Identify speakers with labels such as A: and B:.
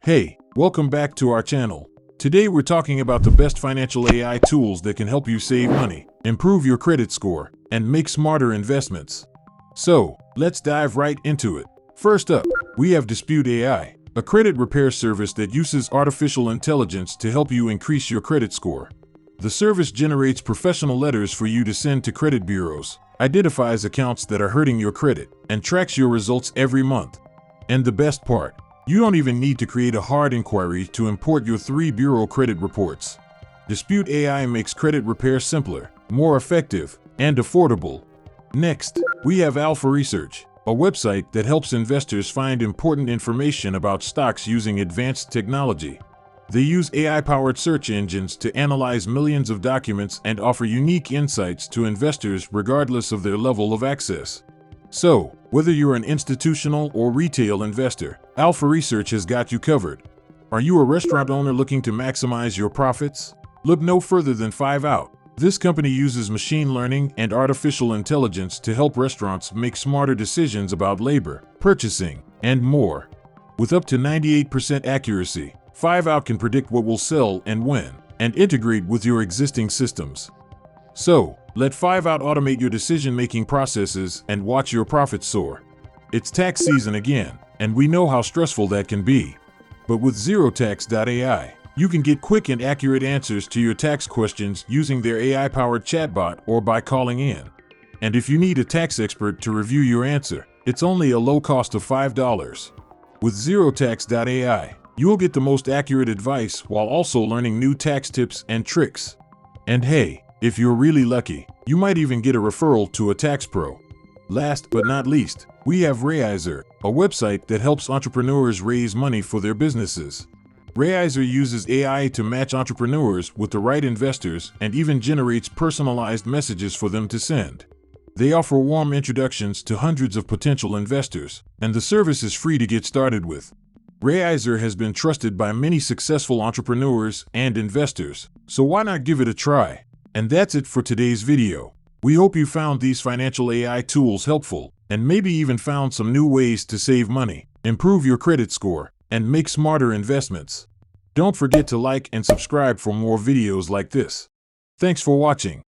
A: Hey, welcome back to our channel. Today we're talking about the best financial AI tools that can help you save money, improve your credit score, and make smarter investments. So, let's dive right into it. First up, we have Dispute AI, a credit repair service that uses artificial intelligence to help you increase your credit score. The service generates professional letters for you to send to credit bureaus, identifies accounts that are hurting your credit, and tracks your results every month. And the best part, you don't even need to create a hard inquiry to import your 3 bureau credit reports. Dispute AI makes credit repair simpler, more effective, and affordable. Next, we have Alpha Research, a website that helps investors find important information about stocks using advanced technology. They use AI-powered search engines to analyze millions of documents and offer unique insights to investors regardless of their level of access. So, whether you're an institutional or retail investor, Alpha Research has got you covered. Are you a restaurant owner looking to maximize your profits? Look no further than 5 Out. This company uses machine learning and artificial intelligence to help restaurants make smarter decisions about labor, purchasing, and more. With up to 98% accuracy, 5 Out can predict what will sell and when, and integrate with your existing systems. So, let 5 Out automate your decision-making processes and watch your profits soar. It's tax season again, and we know how stressful that can be. But with ZeroTax.ai, you can get quick and accurate answers to your tax questions using their AI-powered chatbot or by calling in. And if you need a tax expert to review your answer, it's only a low cost of $5. With ZeroTax.ai, you'll get the most accurate advice while also learning new tax tips and tricks. And hey, if you're really lucky, you might even get a referral to a tax pro. Last but not least, we have Raiser, a website that helps entrepreneurs raise money for their businesses. Raiser uses AI to match entrepreneurs with the right investors and even generates personalized messages for them to send. They offer warm introductions to hundreds of potential investors, and the service is free to get started with. Raiser has been trusted by many successful entrepreneurs and investors, so why not give it a try? And that's it for today's video. We hope you found these financial AI tools helpful, and maybe even found some new ways to save money, improve your credit score, and make smarter investments. Don't forget to like and subscribe for more videos like this. Thanks for watching.